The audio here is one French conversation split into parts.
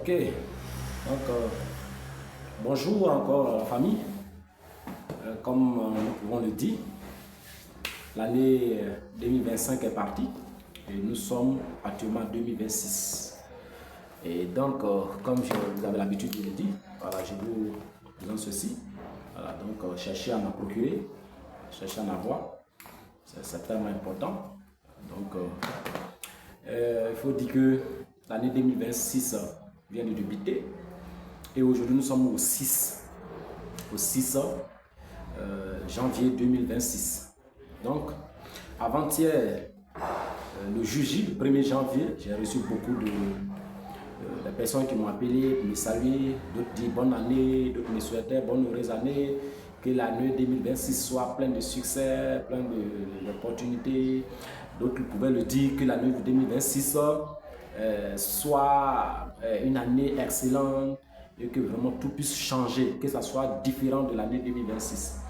Ok, donc bonjour encore la famille. Comme nous pouvons le dire, l'année 2025 est partie et nous sommes actuellement en 2026. Et donc, comme vous avez l'habitude de le dire, voilà, je vous présente ceci. Voilà, donc cherchez à m'en procurer, cherchez à en avoir, c'est tellement important. Donc, il faut dire que l'année 2026 vient de débuter et aujourd'hui nous sommes au 6 janvier 2026. Donc, avant-hier, le jeudi, le 1er janvier, j'ai reçu beaucoup de personnes qui m'ont appelé pour me saluer, d'autres disent bonne année, d'autres me souhaitaient bonne heureuse année, que l'année 2026 soit pleine de succès, pleine d'opportunités. D'autres pouvaient le dire que l'année 2026 soit une année excellente et que vraiment tout puisse changer, que ça soit différent de l'année 2026.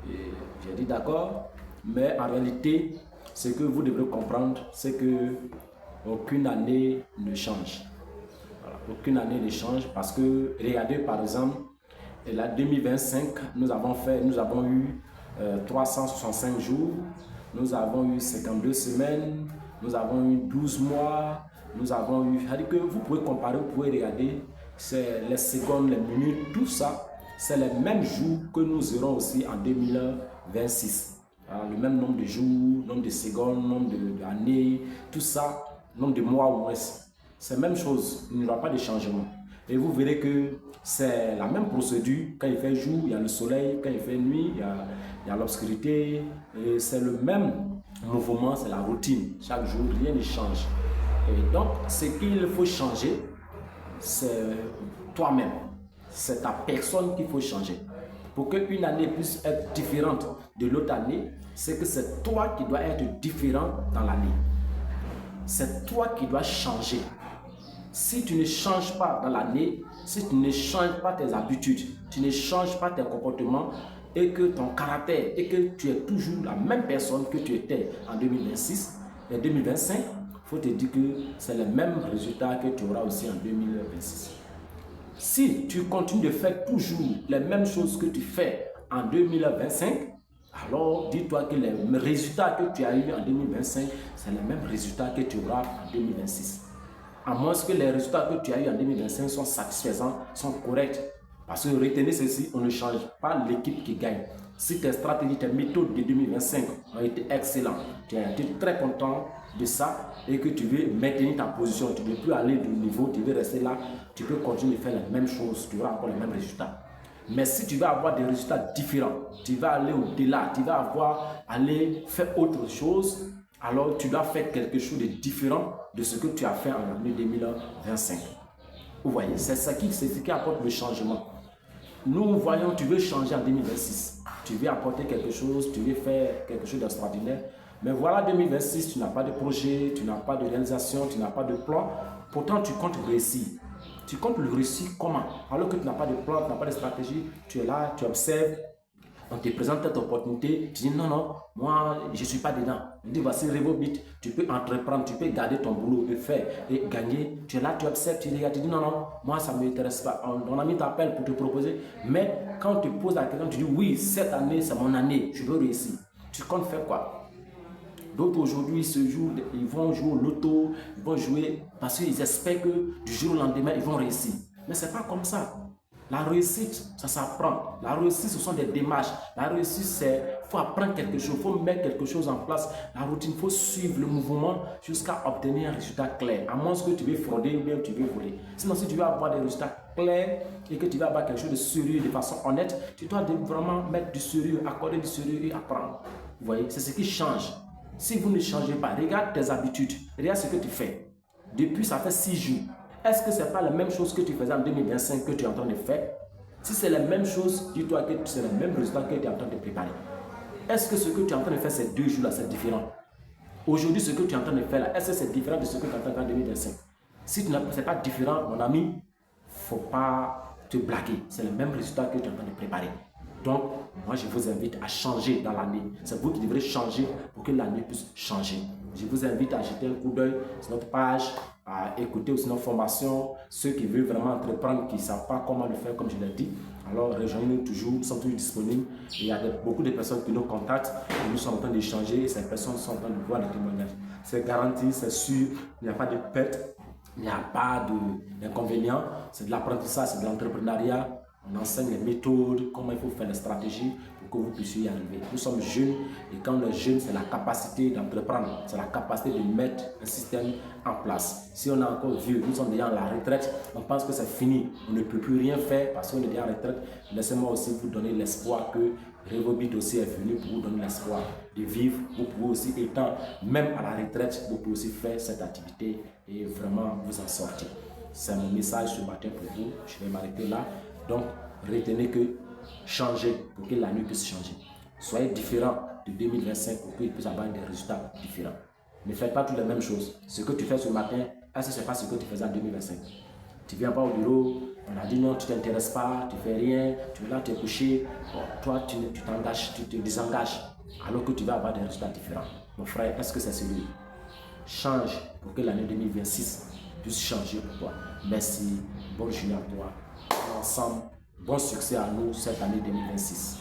Et j'ai dit d'accord, mais en réalité, ce que vous devrez comprendre, c'est que aucune année ne change. Voilà, aucune année ne change parce que, regardez par exemple, la 2025, nous avons eu 365 jours, nous avons eu 52 semaines, nous avons eu 12 mois, nous avons eu, c'est-à-dire que vous pouvez comparer, vous pouvez regarder, c'est les secondes, les minutes, tout ça, c'est les mêmes jours que nous aurons aussi en 2026. Alors, le même nombre de jours, nombre de secondes, nombre d'années, tout ça, nombre de mois au moins. C'est la même chose, il n'y aura pas de changement. Et vous verrez que c'est la même procédure. Quand il fait jour, il y a le soleil. Quand il fait nuit, il y a l'obscurité. Et c'est le même mouvement, c'est la routine. Chaque jour, rien ne change. Et donc, ce qu'il faut changer, c'est toi-même. C'est ta personne qu'il faut changer. Pour qu'une année puisse être différente de l'autre année, c'est que c'est toi qui dois être différent dans l'année. C'est toi qui dois changer. Si tu ne changes pas dans l'année, si tu ne changes pas tes habitudes, tu ne changes pas tes comportements et que ton caractère et que tu es toujours la même personne que tu étais en 2026 et 2025, il faut te dire que c'est le même résultat que tu auras aussi en 2026. Si tu continues de faire toujours les mêmes choses que tu fais en 2025, alors dis-toi que les résultats que tu as eu en 2025, c'est les mêmes résultats que tu auras en 2026. À moins que les résultats que tu as eu en 2025 soient satisfaisants, sont corrects. Parce que retenez ceci, on ne change pas l'équipe qui gagne. Si tes stratégies, tes méthodes de 2025 ont été excellentes, tu as été très content de ça et que tu veux maintenir ta position, tu ne veux plus aller du niveau, tu veux rester là, tu peux continuer de faire les mêmes choses, tu auras encore les mêmes résultats. Mais si tu veux avoir des résultats différents, tu vas aller au-delà, tu vas aller faire autre chose, alors tu dois faire quelque chose de différent de ce que tu as fait en année 2025. Vous voyez, c'est ce qui apporte le changement. Nous voyons, tu veux changer en 2026. Tu veux apporter quelque chose, tu veux faire quelque chose d'extraordinaire. Mais voilà 2026, tu n'as pas de projet, tu n'as pas de réalisation, tu n'as pas de plan. Pourtant, tu comptes réussir. Tu comptes le réussir comment? Alors que tu n'as pas de plan, tu n'as pas de stratégie, tu es là, tu observes. On te présente cette opportunité, tu dis non, non, moi je ne suis pas dedans. On dit voici Revobit, tu peux entreprendre, tu peux garder ton boulot et faire et gagner. Tu es là, tu observes, tu regardes, tu dis non, non, moi ça ne m'intéresse pas. Ton ami t'appelle pour te proposer, mais quand on te pose la question, tu dis oui, cette année c'est mon année, je veux réussir. Tu comptes faire quoi? D'autres aujourd'hui, ils vont jouer au loto, ils vont jouer parce qu'ils espèrent que du jour au lendemain, ils vont réussir. Mais ce n'est pas comme ça. La réussite, ça s'apprend. La réussite, ce sont des démarches. La réussite, c'est il faut apprendre quelque chose, il faut mettre quelque chose en place. La routine, il faut suivre le mouvement jusqu'à obtenir un résultat clair. À moins que tu veux frauder ou bien tu veux voler. Sinon, si tu veux avoir des résultats clairs et que tu veux avoir quelque chose de sérieux, de façon honnête, tu dois vraiment mettre du sérieux, accorder du sérieux et apprendre. Vous voyez, c'est ce qui change. Si vous ne changez pas, regarde tes habitudes, regarde ce que tu fais. Depuis, ça fait 6 jours. Est-ce que ce n'est pas la même chose que tu faisais en 2025 que tu es en train de faire? Si c'est la même chose, dis-toi que c'est le même résultat que tu es en train de préparer. Est-ce que ce que tu es en train de faire ces 2 jours-là, c'est différent? Aujourd'hui, ce que tu es en train de faire là, est-ce que c'est différent de ce que tu es en train de faire en 2025? Si ce n'est pas différent, mon ami, il ne faut pas te blaguer. C'est le même résultat que tu es en train de préparer. Donc, moi, je vous invite à changer dans l'année. C'est vous qui devrez changer pour que l'année puisse changer. Je vous invite à jeter un coup d'œil sur notre page, à écouter aussi nos formations. Ceux qui veulent vraiment entreprendre, qui ne savent pas comment le faire, comme je l'ai dit, alors rejoignez-nous toujours, nous sommes toujours disponibles. Et il y a beaucoup de personnes qui nous contactent, et nous sommes en train d'échanger, et ces personnes sont en train de voir les témoignages. C'est garanti, c'est sûr, il n'y a pas de perte, il n'y a pas d'inconvénient. C'est de l'apprentissage, c'est de l'entrepreneuriat. On enseigne les méthodes, comment il faut faire les stratégies pour que vous puissiez y arriver. Nous sommes jeunes et quand on est jeune, c'est la capacité d'entreprendre, c'est la capacité de mettre un système en place. Si on est encore vieux, nous sommes déjà à la retraite, on pense que c'est fini, on ne peut plus rien faire parce qu'on est déjà en retraite. Laissez-moi aussi vous donner l'espoir que Revobit aussi est venu pour vous donner l'espoir de vivre. Vous pouvez aussi, étant même à la retraite, vous pouvez aussi faire cette activité et vraiment vous en sortir. C'est mon message ce matin pour vous. Je vais m'arrêter là. Donc, retenez que changer pour que l'année puisse changer. Soyez différent de 2025 pour qu'il puisse avoir des résultats différents. Ne faites pas toutes les mêmes choses. Ce que tu fais ce matin, est-ce que ce n'est pas ce que tu faisais en 2025? Tu ne viens pas au bureau, on a dit non, tu ne t'intéresses pas, tu ne fais rien, tu es là, tu es couché. Bon, toi, tu t'engages, tu te désengages, alors que tu vas avoir des résultats différents. Mon frère, est-ce que c'est celui? Change pour que l'année 2026 puisse changer pour toi. Merci, bonne journée à toi. Ensemble, bon succès à nous cette année 2026.